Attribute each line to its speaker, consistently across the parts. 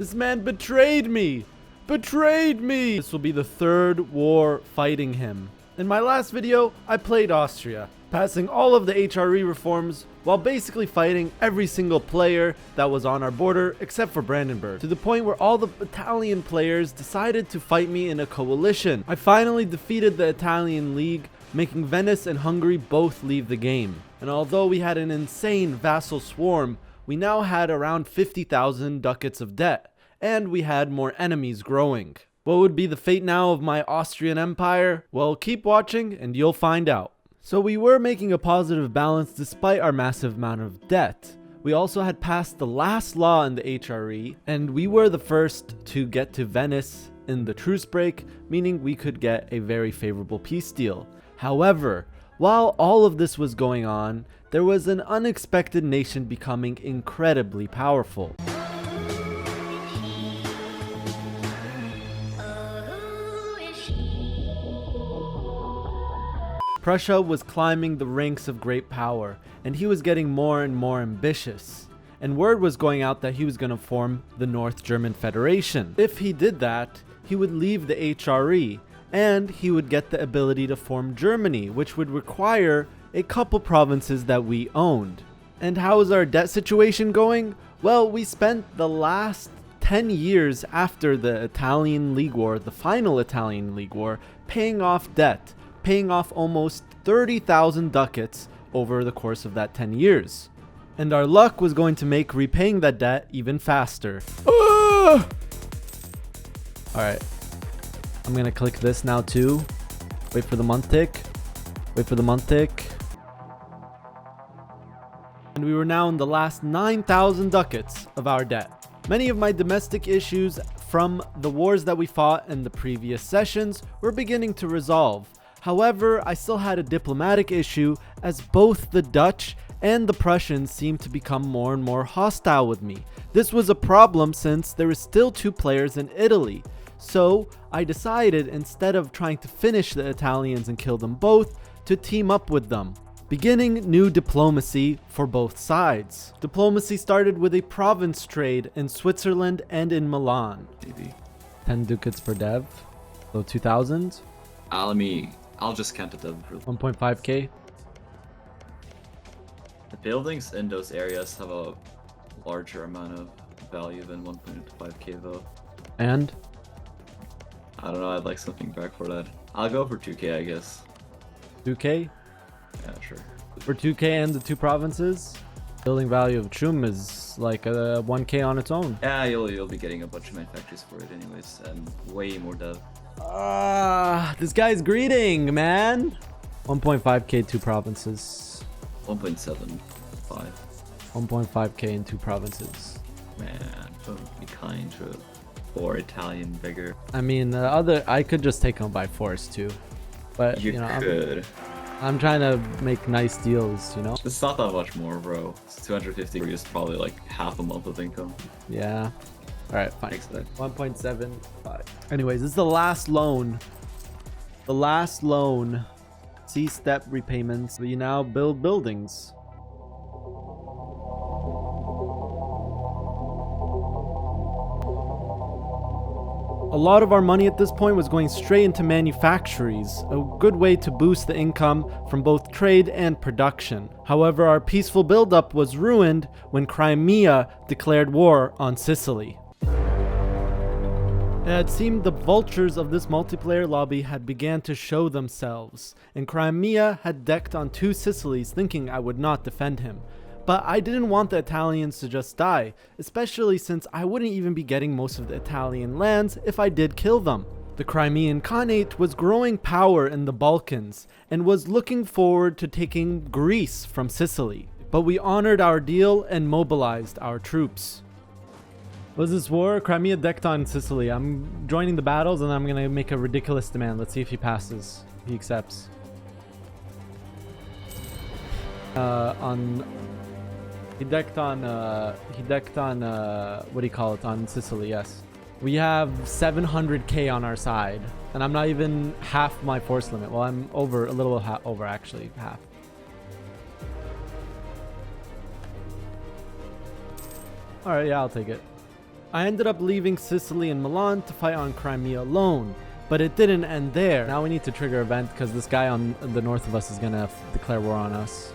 Speaker 1: This man betrayed me! Betrayed me! This will be the third war fighting him. In my last video, I played Austria, passing all of the HRE reforms while basically fighting every single player that was on our border except for Brandenburg, to the point where all the Italian players decided to fight me in a coalition. I finally defeated the Italian League, making Venice and Hungary both leave the game. And although we had an insane vassal swarm, we now had around 50,000 ducats of debt, and we had more enemies growing. What would be the fate now of my Austrian Empire? Well, keep watching and you'll find out. So we were making a positive balance despite our massive amount of debt. We also had passed the last law in the HRE, and we were the first to get to Venice in the truce break, meaning we could get a very favorable peace deal. However, while all of this was going on, there was an unexpected nation becoming incredibly powerful. Prussia was climbing the ranks of great power, and he was getting more and more ambitious. And word was going out that he was going to form the North German Federation. If he did that, he would leave the HRE, and he would get the ability to form Germany, which would require a couple provinces that we owned. And how is our debt situation going? Well, we spent the last 10 years after the Italian League War, the final Italian League War, paying off debt. Paying off almost 30,000 ducats over the course of that 10 years. And our luck was going to make repaying that debt even faster. Alright. I'm gonna click this now too. Wait for the month tick. Wait for the month tick. And we were now in the last 9,000 ducats of our debt. Many of my domestic issues from the wars that we fought in the previous sessions were beginning to resolve. However, I still had a diplomatic issue, as both the Dutch and the Prussians seemed to become more and more hostile with me. This was a problem since there were still 2 players in Italy. So I decided, instead of trying to finish the Italians and kill them both, to team up with them, beginning new diplomacy for both sides. Diplomacy started with a province trade in Switzerland and in Milan. 10 ducats per dev, so 2,000.
Speaker 2: I'll just count it up.
Speaker 1: 1.5k.
Speaker 2: The buildings in those areas have a larger amount of value than 1.5k though.
Speaker 1: And?
Speaker 2: I don't know, I'd like something back for that. I'll go for 2k, I guess.
Speaker 1: 2k?
Speaker 2: Yeah, sure.
Speaker 1: For 2k and the 2 provinces? Building value of Chum is like a 1k on its own.
Speaker 2: Yeah, you'll be getting a bunch of manufacturers for it anyways, and way more dev.
Speaker 1: This guy's greeting, man. 1.5k 2 provinces.
Speaker 2: 1.75.
Speaker 1: 1.5k in 2 provinces.
Speaker 2: Man, don't be kind to a poor Italian beggar.
Speaker 1: I mean, I could just take him by force too, but
Speaker 2: You
Speaker 1: know,
Speaker 2: could.
Speaker 1: I'm trying to make nice deals, you know.
Speaker 2: It's not that much more, bro. It's 250 is probably like half a month of income.
Speaker 1: Yeah. All right, fine.
Speaker 2: Thanks, Dad.
Speaker 1: 1.75. Anyways, this is the last loan. The last loan. C-step repayments. You now build buildings. A lot of our money at this point was going straight into manufactories, a good way to boost the income from both trade and production. However, our peaceful buildup was ruined when Crimea declared war on Sicily. It had seemed the vultures of this multiplayer lobby had began to show themselves, and Crimea had decked on 2 Sicilies thinking I would not defend him. But I didn't want the Italians to just die, especially since I wouldn't even be getting most of the Italian lands if I did kill them. The Crimean Khanate was growing power in the Balkans and was looking forward to taking Greece from Sicily. But we honored our deal and mobilized our troops. Was this war? Crimea decked on Sicily. I'm joining the battles and I'm gonna make a ridiculous demand. Let's see if he passes. He accepts. He decked on what do you call it, on Sicily, yes. We have 700k on our side, and I'm not even half my force limit. Well, I'm over, a little over actually, half. Alright, yeah, I'll take it. I ended up leaving Sicily and Milan to fight on Crimea alone, but it didn't end there. Now we need to trigger event because this guy on the north of us is gonna declare war on us.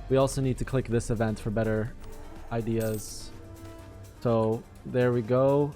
Speaker 1: We also need to click this event for better ideas. So there we go.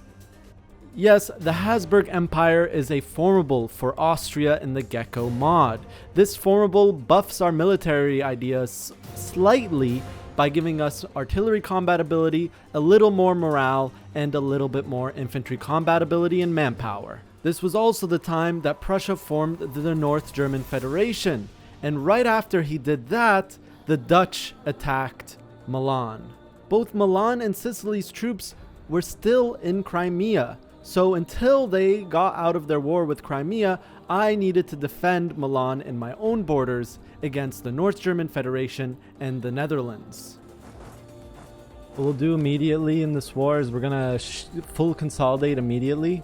Speaker 1: Yes, the Habsburg Empire is a formable for Austria in the Gecko mod. This formable buffs our military ideas slightly by giving us artillery combat ability, a little more morale, and a little bit more infantry combat ability and manpower. This was also the time that Prussia formed the North German Federation, and right after he did that, the Dutch attacked Milan. Both Milan and Sicily's troops were still in Crimea, so until they got out of their war with Crimea, I needed to defend Milan in my own borders against the North German Federation and the Netherlands. What we'll do immediately in this war is we're gonna full consolidate immediately,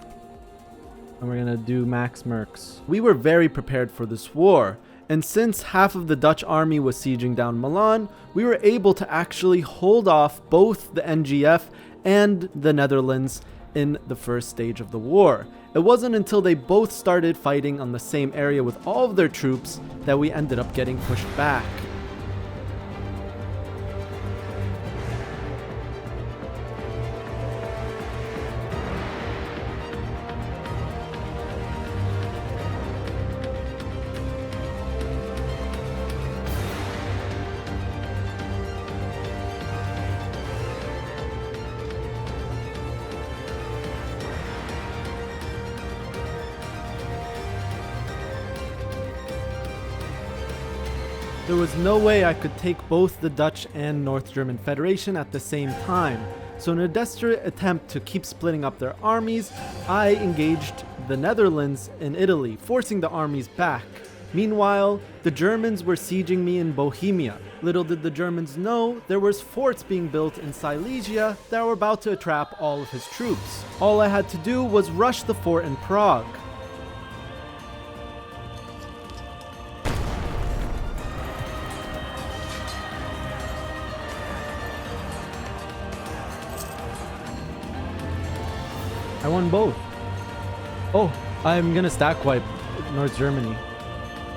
Speaker 1: and we're gonna do max mercs. We were very prepared for this war, and since half of the Dutch army was sieging down Milan, we were able to actually hold off both the NGF and the Netherlands in the first stage of the war. It wasn't until they both started fighting on the same area with all of their troops that we ended up getting pushed back. There was no way I could take both the Dutch and North German Federation at the same time, so in a desperate attempt to keep splitting up their armies, I engaged the Netherlands in Italy, forcing the armies back. Meanwhile, the Germans were sieging me in Bohemia. Little did the Germans know, there was forts being built in Silesia that were about to trap all of his troops. All I had to do was rush the fort in Prague. I won both. Oh, I'm gonna stack wipe North Germany.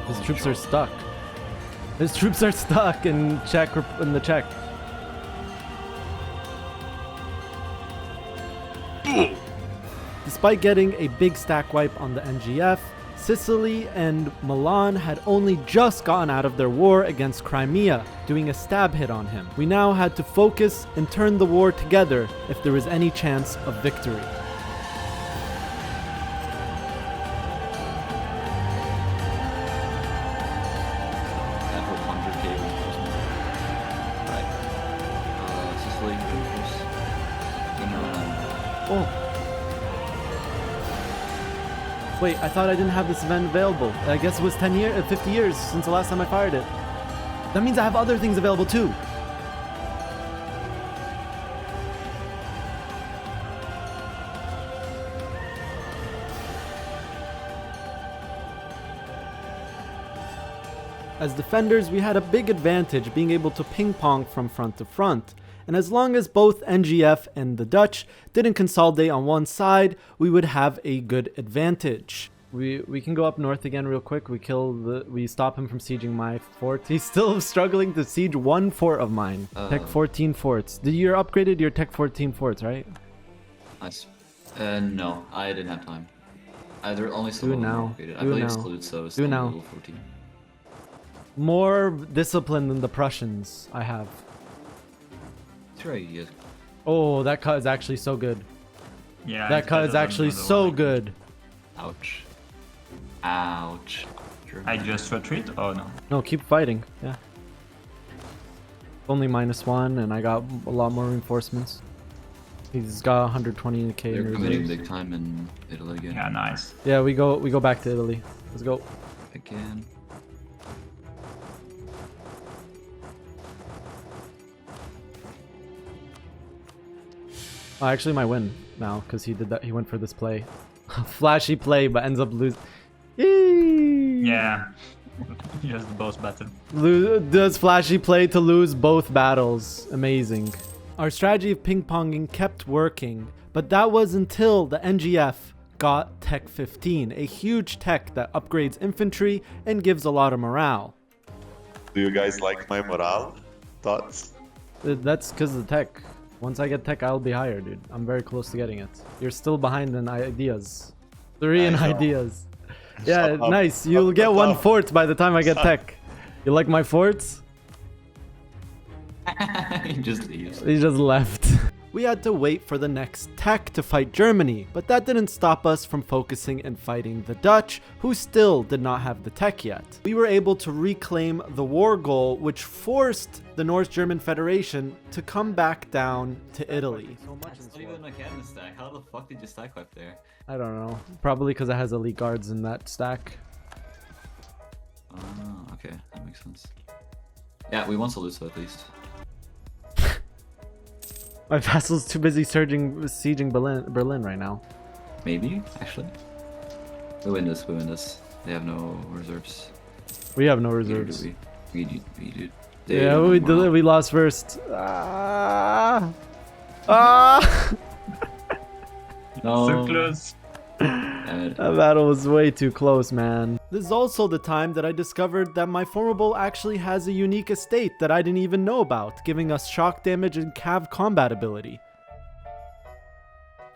Speaker 1: His troops are stuck. His troops are stuck in the Czech. Despite getting a big stack wipe on the NGF, Sicily and Milan had only just gotten out of their war against Crimea, doing a stab hit on him. We now had to focus and turn the war together if there was any chance of victory. Oh. Wait, I thought I didn't have this event available. I guess it was 50 years since the last time I fired it. That means I have other things available too. As defenders, we had a big advantage being able to ping-pong from front to front. And as long as both NGF and the Dutch didn't consolidate on one side, we would have a good advantage. We can go up north again real quick. We stop him from sieging my fort. He's still struggling to siege one fort of mine. Tech 14 forts. You upgraded your Tech 14 forts, right?
Speaker 2: Nice. No, I didn't have time. Either only some of them were upgraded. I believe exclude, so it's still level 14.
Speaker 1: More discipline than the Prussians I have.
Speaker 2: Yes.
Speaker 1: Oh, that cut is actually so good.
Speaker 3: Yeah,
Speaker 1: that cut is actually so good.
Speaker 2: Ouch. Ouch.
Speaker 3: I just retreat? Oh no.
Speaker 1: No, keep fighting. Yeah. Only -1, and I got a lot more reinforcements. He's got 120k.
Speaker 2: They're committing big time in Italy again.
Speaker 3: Yeah, nice.
Speaker 1: Yeah, we go back to Italy. Let's go.
Speaker 2: Again.
Speaker 1: Oh, actually, my win now because he did that. He went for this play, flashy play, but ends up losing.
Speaker 3: Yeah, just both battle.
Speaker 1: Does flashy play to lose both battles. Amazing. Our strategy of ping-ponging kept working, but that was until the NGF got Tech 15, a huge tech that upgrades infantry and gives a lot of morale.
Speaker 4: Do you guys like my morale? Thoughts?
Speaker 1: That's because of the tech. Once I get tech, I'll be higher, dude. I'm very close to getting it. You're still behind in ideas. 3 in ideas. Yeah, nice. You'll get 1 fort by the time I get tech. You like my forts?
Speaker 2: He just leaves.
Speaker 1: He just left. We had to wait for the next tech to fight Germany, but that didn't stop us from focusing and fighting the Dutch, who still did not have the tech yet. We were able to reclaim the war goal, which forced the North German Federation to come back down to Italy.
Speaker 2: That's not even a cannon stack. How the fuck did you stack wipe there?
Speaker 1: I don't know. Probably because it has elite guards in that stack.
Speaker 2: Oh, okay. That makes sense. Yeah, we want Saluzzo at least.
Speaker 1: My vassal's too busy sieging Berlin right now.
Speaker 2: Maybe, actually. We win this, we win this. They have no reserves.
Speaker 1: We have no reserves.
Speaker 2: We do.
Speaker 1: Yeah, we lost first. Ah! Ah!
Speaker 2: No.
Speaker 3: So close.
Speaker 1: That battle was way too close, man. This is also the time that I discovered that my formable actually has a unique estate that I didn't even know about, giving us shock damage and cav combat ability.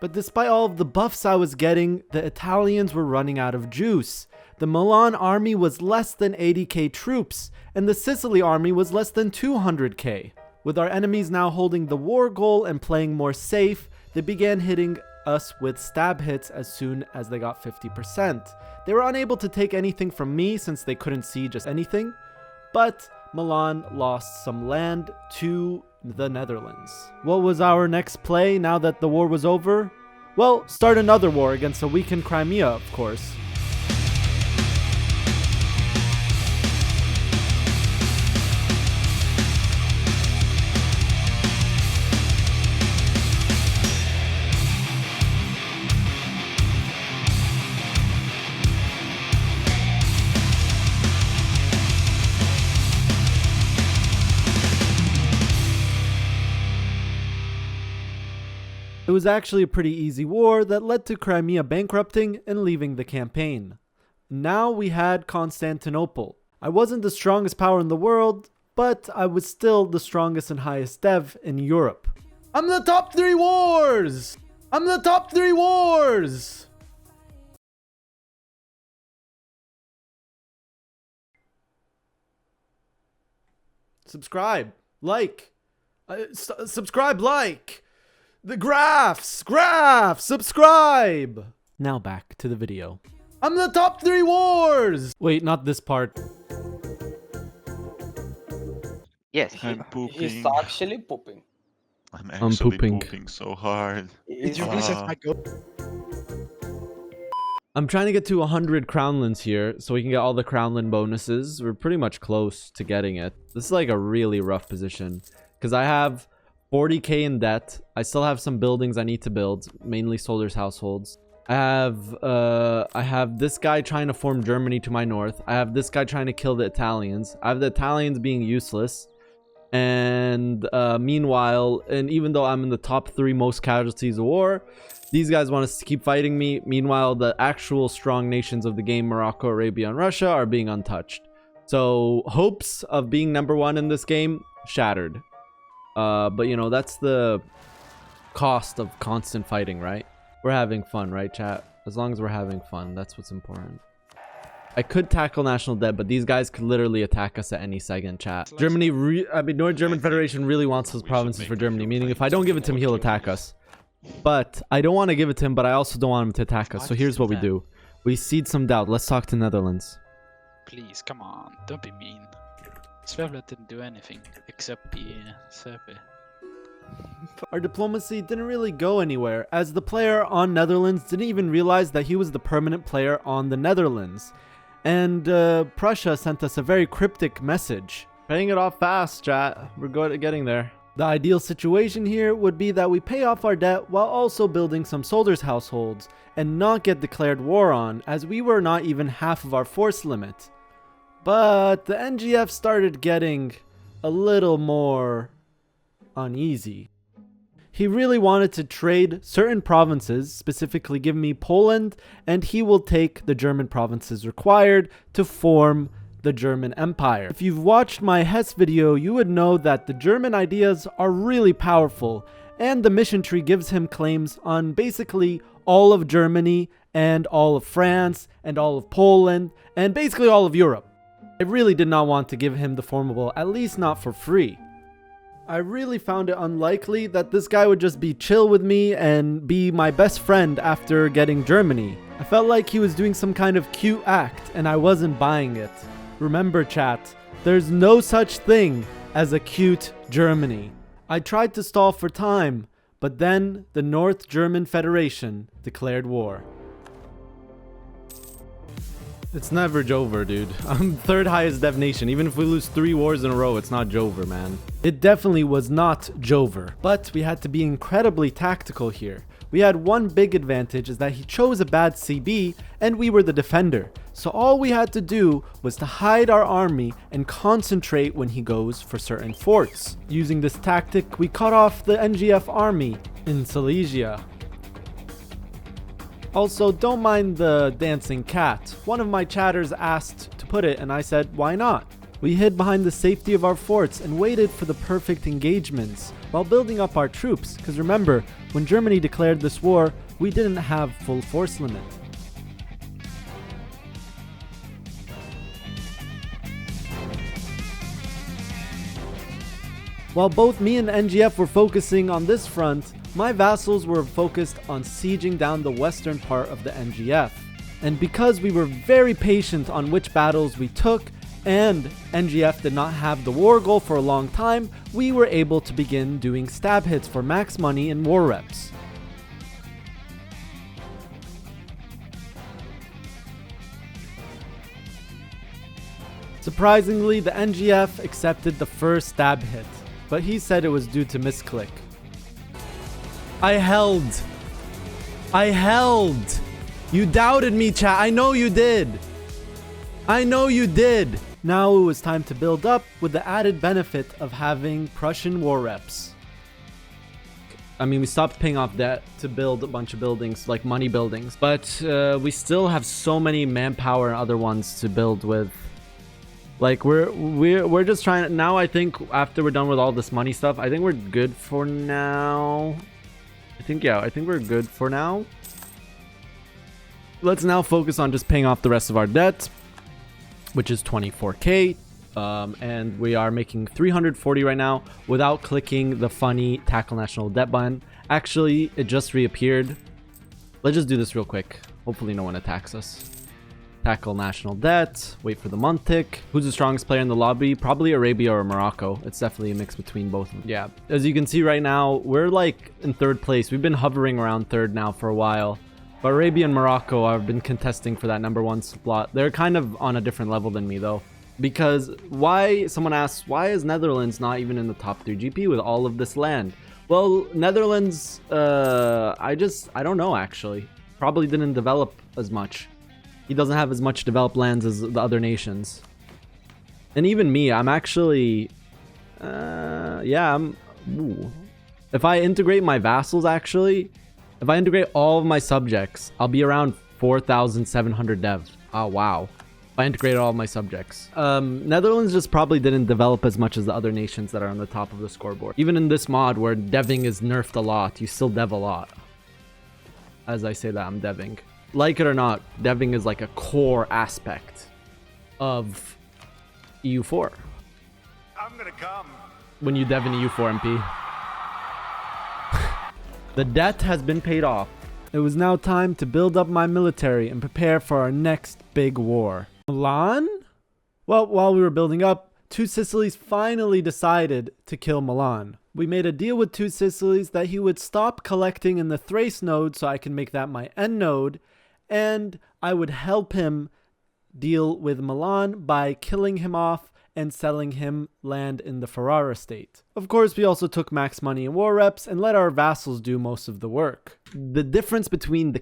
Speaker 1: But despite all of the buffs I was getting, the Italians were running out of juice. The Milan army was less than 80k troops, and the Sicily army was less than 200k. With our enemies now holding the war goal and playing more safe, they began hitting us with stab hits as soon as they got 50%. They were unable to take anything from me since they couldn't see just anything, but Milan lost some land to the Netherlands. What was our next play now that the war was over? Well, start another war against a weakened Crimea, of course. It was actually a pretty easy war that led to Crimea bankrupting and leaving the campaign. Now we had Constantinople. I wasn't the strongest power in the world, but I was still the strongest and highest dev in Europe. I'm the top 3 wars! I'm the top 3 wars! Subscribe, like, subscribe, like. The graphs, subscribe! Now back to the video. I'm the top 3 wars! Wait, not this part.
Speaker 5: Yes,
Speaker 4: I'm pooping.
Speaker 5: he's actually pooping.
Speaker 4: I'm actually pooping so hard.
Speaker 1: I'm trying to get to 100 crownlands here so we can get all the crownland bonuses. We're pretty much close to getting it. This is like a really rough position because I have 40k in debt. I still have some buildings I need to build, mainly soldiers' households. I have this guy trying to form Germany to my north. I have this guy trying to kill the Italians. I have the Italians being useless. And meanwhile, and even though I'm in the top 3 most casualties of war, these guys want us to keep fighting me. Meanwhile, the actual strong nations of the game, Morocco, Arabia, and Russia, are being untouched. So hopes of being #1 in this game shattered. But you know, that's the cost of constant fighting, right? We're having fun, right, chat? As long as we're having fun, that's what's important. I could tackle national debt, but these guys could literally attack us at any second, chat. Germany, North German Federation really wants those provinces for Germany, meaning if I don't give it to him, he'll attack us. But I don't want to give it to him, but I also don't want him to attack us. So here's what we do. We seed some doubt. Let's talk to Netherlands.
Speaker 6: Please, come on, don't be mean. Svevlet didn't do anything except be Serbi.
Speaker 1: Our diplomacy didn't really go anywhere, as the player on Netherlands didn't even realize that he was the permanent player on the Netherlands. And Prussia sent us a very cryptic message. Paying it off fast, chat. We're good at getting there. The ideal situation here would be that we pay off our debt while also building some soldiers' households and not get declared war on, as we were not even half of our force limit. But the NGF started getting a little more uneasy. He really wanted to trade certain provinces, specifically give me Poland, and he will take the German provinces required to form the German Empire. If you've watched my Hess video, you would know that the German ideas are really powerful, and the mission tree gives him claims on basically all of Germany and all of France and all of Poland and basically all of Europe. I really did not want to give him the formable, at least not for free. I really found it unlikely that this guy would just be chill with me and be my best friend after getting Germany. I felt like he was doing some kind of cute act and I wasn't buying it. Remember chat, there's no such thing as a cute Germany. I tried to stall for time, but then the North German Federation declared war. It's never Jover, dude. I'm third highest dev nation. Even if we lose 3 wars in a row, it's not Jover, man. It definitely was not Jover, but we had to be incredibly tactical here. We had one big advantage, is that he chose a bad CB and we were the defender. So all we had to do was to hide our army and concentrate when he goes for certain forts. Using this tactic, we cut off the NGF army in Silesia. Also, don't mind the dancing cat. One of my chatters asked to put it and I said, why not? We hid behind the safety of our forts and waited for the perfect engagements while building up our troops, because remember, when Germany declared this war, we didn't have full force limit. While both me and NGF were focusing on this front, my vassals were focused on sieging down the western part of the NGF. And because we were very patient on which battles we took, and NGF did not have the war goal for a long time, we were able to begin doing stab hits for max money and war reps. Surprisingly, the NGF accepted the first stab hit, but he said it was due to misclick. I held. You doubted me, chat. I know you did. Now it was time to build up with the added benefit of having Prussian war reps. I mean, we stopped paying off debt to build a bunch of buildings, like money buildings, but we still have so many manpower and other ones to build with. Like we're just trying to, now I think after we're done with all this money stuff, I think we're good for now. I think we're good for now. Let's now focus on just paying off the rest of our debt, which is 24k. And we are making 340 right now without clicking the funny tackle national debt button. Actually, it just reappeared. Let's just do this real quick. Hopefully no one attacks us. Tackle national debt. Wait for the month tick. Who's the strongest player in the lobby? Probably Arabia or Morocco. It's definitely a mix between both of them. Yeah, as you can see right now, we're like in third place. We've been hovering around third now for a while. But Arabia and Morocco have been contesting for that #1 slot. They're kind of on a different level than me though. Because someone asks, why is Netherlands not even in the top 3 GP with all of this land? Well, Netherlands, I don't know actually. Probably didn't develop as much. He doesn't have as much developed lands as the other nations. And even me, I'm actually... If I integrate my vassals, actually, if I integrate all of my subjects, I'll be around 4,700 dev. Oh, wow. If I integrate all of my subjects. Netherlands just probably didn't develop as much as the other nations that are on the top of the scoreboard. Even in this mod where deving is nerfed a lot, you still dev a lot. As I say that, I'm deving. Like it or not, deving is like a core aspect of EU4.
Speaker 7: I'm gonna come.
Speaker 1: When you dev in EU4 MP. The debt has been paid off. It was now time to build up my military and prepare for our next big war. Milan? Well, while we were building up, Two Sicilies finally decided to kill Milan. We made a deal with Two Sicilies that he would stop collecting in the Thrace node so I can make that my end node, and I would help him deal with Milan by killing him off and selling him land in the Ferrara state. Of course, we also took max money in war reps and let our vassals do most of the work. The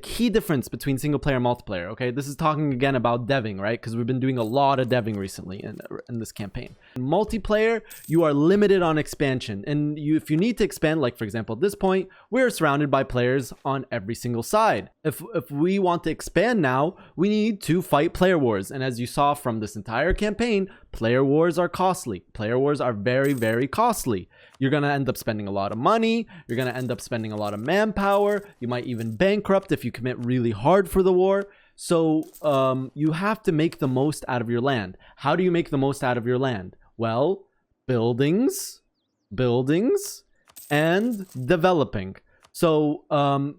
Speaker 1: key difference between single player and multiplayer, okay? This is talking again about deving, right? Because we've been doing a lot of deving recently in this campaign. In multiplayer, you are limited on expansion. And if you need to expand, like for example, at this point, we're surrounded by players on every single side. If we want to expand now, we need to fight player wars. And as you saw from this entire campaign, player wars are costly. Player wars are very, very costly. You're going to end up spending a lot of money. You're going to end up spending a lot of manpower. You might even bankrupt if you commit really hard for the war. So you have to make the most out of your land. How do you make the most out of your land? Well, buildings, and developing. So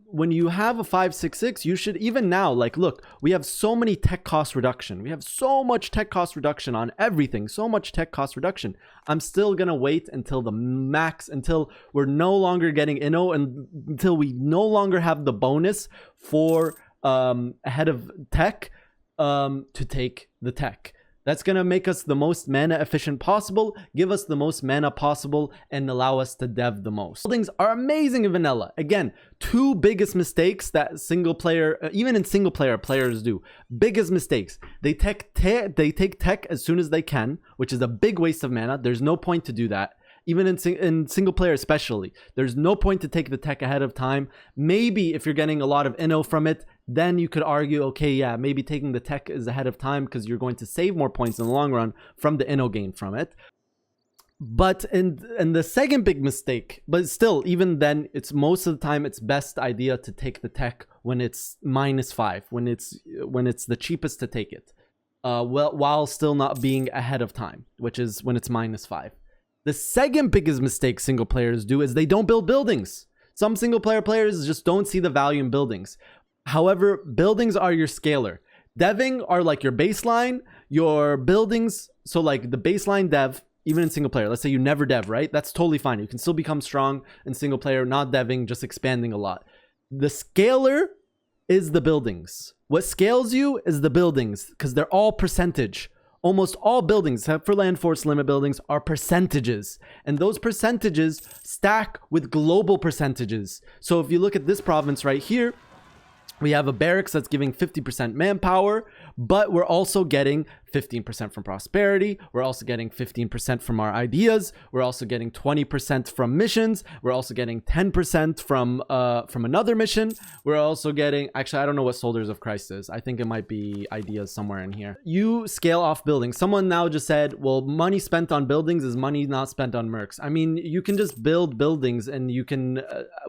Speaker 1: when you have a 566, you should even now, like, look, we have so many tech cost reduction. We have so much tech cost reduction on everything, so much tech cost reduction. I'm still going to wait until the max, until we're no longer getting inno, and until we no longer have the bonus for ahead of tech to take the tech. That's going to make us the most mana efficient possible, give us the most mana possible, and allow us to dev the most. Buildings are amazing in vanilla. Again, two biggest mistakes that single player, even in single player, players do. Biggest mistakes. They take tech as soon as they can, which is a big waste of mana. There's no point to do that. Even in single player especially, there's no point to take the tech ahead of time. Maybe if you're getting a lot of inno from it, then you could argue, okay, yeah, maybe taking the tech is ahead of time because you're going to save more points in the long run from the inno gain from it. But in the second big mistake, but still, even then, it's most of the time it's best idea to take the tech when it's -5, when it's the cheapest to take it, while still not being ahead of time, which is when it's -5. The second biggest mistake single players do is they don't build buildings. Some single player players just don't see the value in buildings. However, buildings are your scaler. Deving are like your baseline, your buildings. So like the baseline dev, even in single player, let's say you never dev, right? That's totally fine. You can still become strong in single player, not deving, just expanding a lot. The scaler is the buildings. What scales you is the buildings because they're all percentage. Almost all buildings, except for land force limit buildings, are percentages. And those percentages stack with global percentages. So if you look at this province right here, we have a barracks that's giving 50% manpower, but we're also getting 15% from prosperity. We're also getting 15% from our ideas. We're also getting 20% from missions. We're also getting 10% from another mission. We're also getting, actually, I don't know what Soldiers of Christ is. I think it might be ideas somewhere in here. You scale off buildings. Someone now just said, well, money spent on buildings is money not spent on mercs. I mean, you can just build buildings and you can,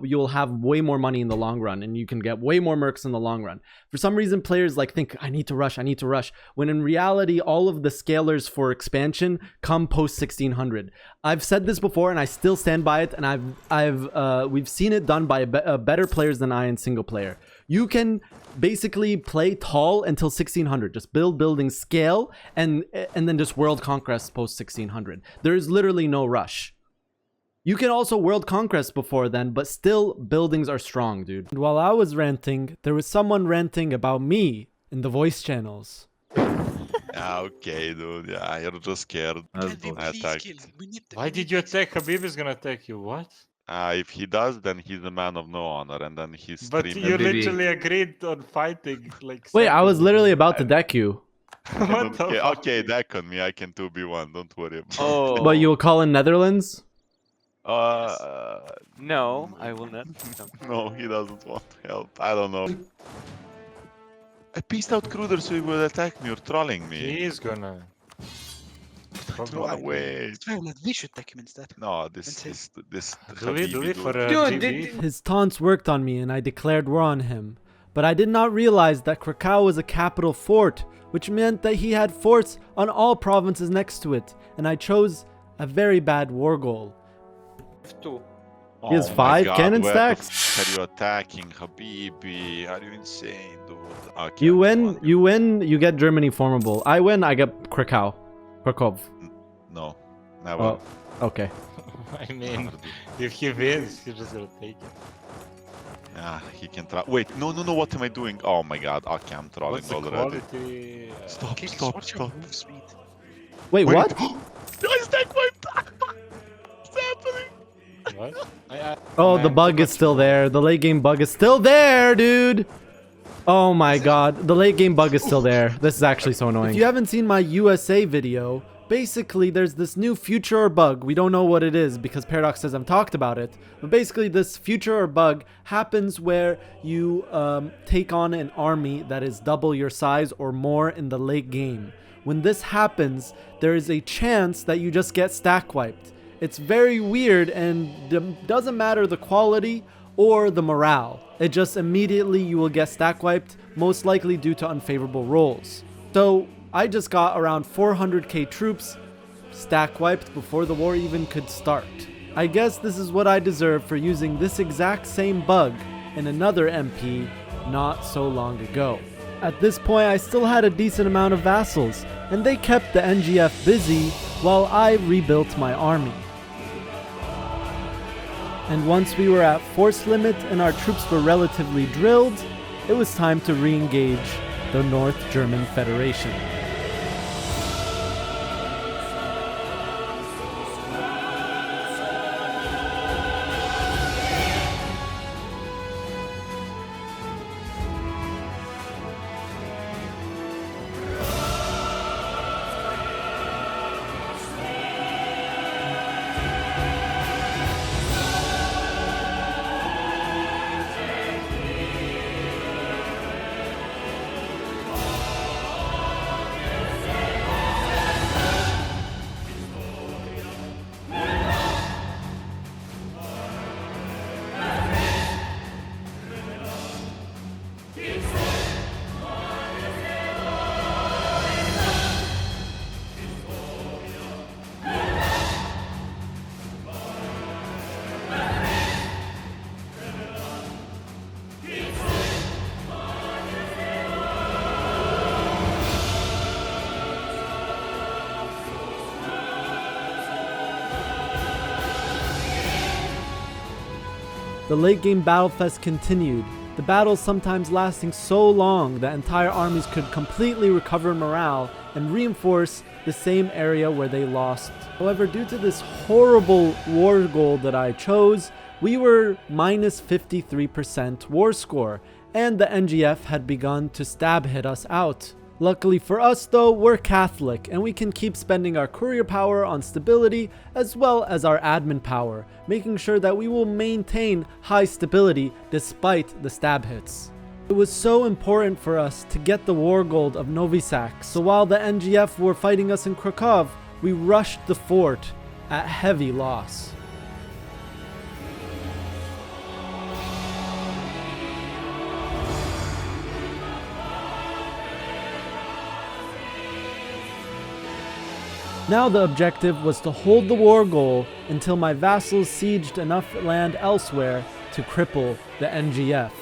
Speaker 1: you'll have way more money in the long run and you can get way more mercs in the long run. For some reason, players like think, I need to rush, when in reality, all of the scalers for expansion come post 1600. I've said this before and I still stand by it, and we've seen it done by better players than I in single player. You can basically play tall until 1600, just build buildings, scale, and then just world conquest post 1600. There's literally no rush. You can also world conquest before then, but still buildings are strong, dude. And while I was ranting, there was someone ranting about me in the voice channels.
Speaker 4: Yeah, okay, dude. Yeah, you're just scared.
Speaker 8: Why did you attack? Habibi is gonna attack you. What?
Speaker 4: If he does, then he's a man of no honor, and then he's
Speaker 8: But
Speaker 4: streaming.
Speaker 8: you literally agreed on fighting. Like.
Speaker 1: Wait, I was literally about to deck you.
Speaker 8: What the fuck?
Speaker 4: Okay, deck on me. I can 2v1. Don't worry about it.
Speaker 5: Oh.
Speaker 1: But you'll call in Netherlands?
Speaker 5: No, I will not.
Speaker 4: No, he doesn't want help. I don't know. I pieced out Kruder so he would attack me. You're trolling me.
Speaker 8: He is gonna.
Speaker 4: No way.
Speaker 6: We should take him instead.
Speaker 4: No, this.
Speaker 8: Do we for
Speaker 5: Dude,
Speaker 8: GB?
Speaker 1: His taunts worked on me and I declared war on him. But I did not realize that Krakow was a capital fort, which meant that he had forts on all provinces next to it, and I chose a very bad war goal. He has 5 cannon stacks.
Speaker 4: Are you attacking, Habibi? Are you insane, dude? Okay,
Speaker 1: You win, you get Germany formable. I win, I get Krakow.
Speaker 4: No, never.
Speaker 1: Oh, okay.
Speaker 8: I mean, if he wins, he's just gonna take it.
Speaker 4: Yeah, he can try. Wait, no, what am I doing? Oh my god, okay, I'm trolling
Speaker 8: What's the
Speaker 4: already.
Speaker 8: quality?
Speaker 1: Wait, what?
Speaker 4: Guys, take my What's happening?
Speaker 8: right?
Speaker 1: Oh, the bug is still there. The late game bug is still there, dude. Oh my god. The late game bug is still there. This is actually so annoying. If you haven't seen my USA video, basically there's this new future or bug. We don't know what it is because Paradox hasn't talked about it. But basically this future or bug happens where you take on an army that is double your size or more in the late game. When this happens, there is a chance that you just get stack wiped. It's very weird and doesn't matter the quality or the morale. It just immediately you will get stack wiped, most likely due to unfavorable rolls. So I just got around 400k troops stack wiped before the war even could start. I guess this is what I deserve for using this exact same bug in another MP not so long ago. At this point I still had a decent amount of vassals, and they kept the NGF busy while I rebuilt my army. And once we were at force limit and our troops were relatively drilled, it was time to re-engage the North German Federation. The late game battle fest continued, the battles sometimes lasting so long that entire armies could completely recover morale and reinforce the same area where they lost. However, due to this horrible war goal that I chose, we were minus 53% war score, and the NGF had begun to stab hit us out. Luckily for us though, we're Catholic and we can keep spending our courier power on stability as well as our admin power, making sure that we will maintain high stability despite the stab hits. It was so important for us to get the war gold of Novi Sad, so while the NGF were fighting us in Krakow, we rushed the fort at heavy loss. Now the objective was to hold the war goal until my vassals sieged enough land elsewhere to cripple the NGF.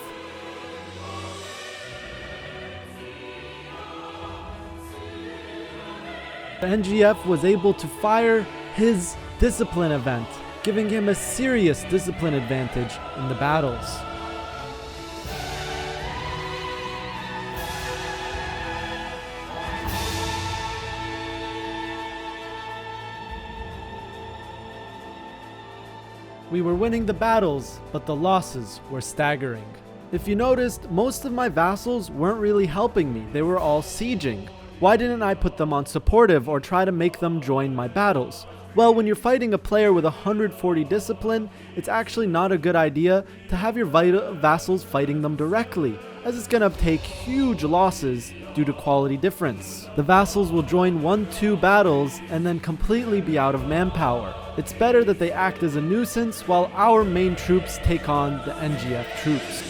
Speaker 1: The NGF was able to fire his discipline event, giving him a serious discipline advantage in the battles. We were winning the battles, but the losses were staggering. If you noticed, most of my vassals weren't really helping me, they were all sieging. Why didn't I put them on supportive or try to make them join my battles? Well, when you're fighting a player with 140 discipline, it's actually not a good idea to have your vassals fighting them directly, as it's gonna take huge losses due to quality difference. The vassals will join 1-2 battles and then completely be out of manpower. It's better that they act as a nuisance while our main troops take on the NGF troops.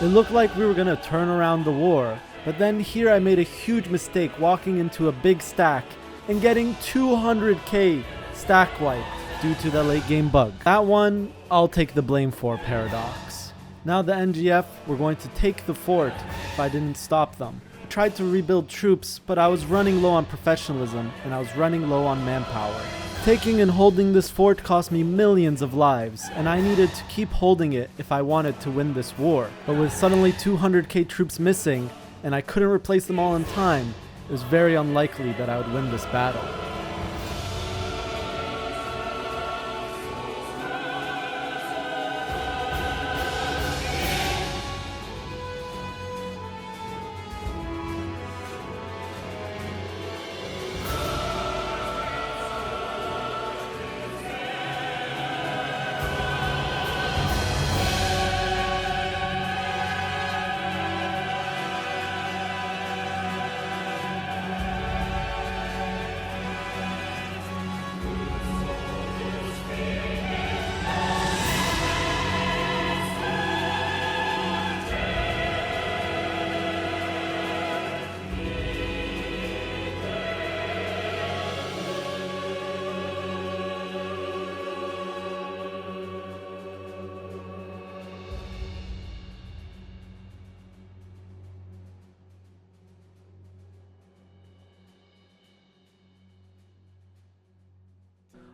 Speaker 1: It looked like we were gonna turn around the war, but then here I made a huge mistake walking into a big stack and getting 200k stack wipe due to the late game bug. That one, I'll take the blame for, Paradox. Now the NGF were going to take the fort if I didn't stop them. I tried to rebuild troops, but I was running low on professionalism and I was running low on manpower. Taking and holding this fort cost me millions of lives, and I needed to keep holding it if I wanted to win this war. But with suddenly 200k troops missing, and I couldn't replace them all in time, it was very unlikely that I would win this battle.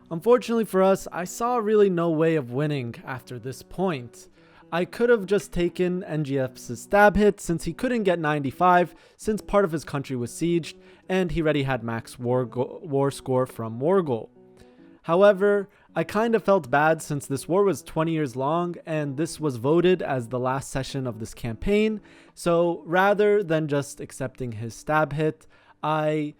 Speaker 1: Unfortunately for us, I saw really no way of winning after this point. I could have just taken NGF's stab hit since he couldn't get 95 since part of his country was sieged and he already had max war score from war goal. However, I kind of felt bad since this war was 20 years long and this was voted as the last session of this campaign, so rather than just accepting his stab hit, I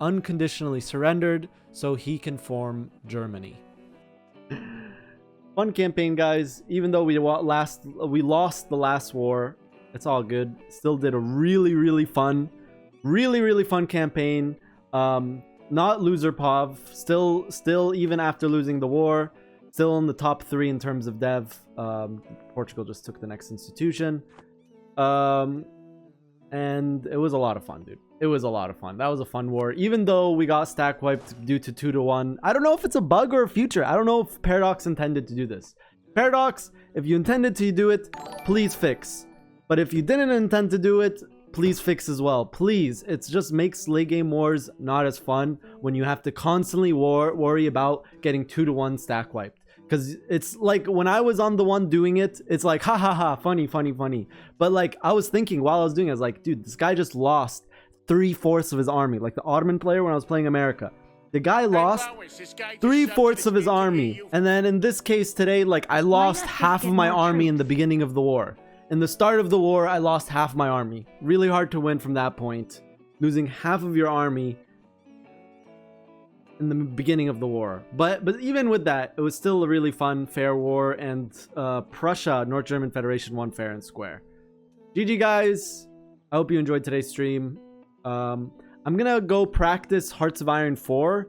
Speaker 1: unconditionally surrendered so he can form Germany. Fun campaign, guys. Even though we lost the last war, it's all good. Still did a really fun campaign. Not loser POV. Still even after losing the war, still in the top 3 in terms of dev. Portugal just took the next institution. And it was a lot of fun, dude. It was a lot of fun. That was a fun war. Even though we got stack wiped due to 2-1. I don't know if it's a bug or a feature. I don't know if Paradox intended to do this. Paradox, if you intended to do it, please fix. But if you didn't intend to do it, please fix as well. Please. It just makes late game wars not as fun when you have to constantly worry about getting 2-1 stack wiped. Because it's like when I was on the one doing it, it's like, ha ha ha, funny. But like I was thinking while I was doing it, I was like, dude, this guy just lost 3/4 of his army. Like the Ottoman player when I was playing America. The guy lost 3/4 of his army. And then in this case today, like I lost half of my army in the beginning of the war. In the start of the war, I lost half my army. Really hard to win from that point. Losing half of your army in the beginning of the war. But even with that, it was still a really fun, fair war. And Prussia, North German Federation won fair and square. GG, guys. I hope you enjoyed today's stream. I'm gonna go practice Hearts of Iron 4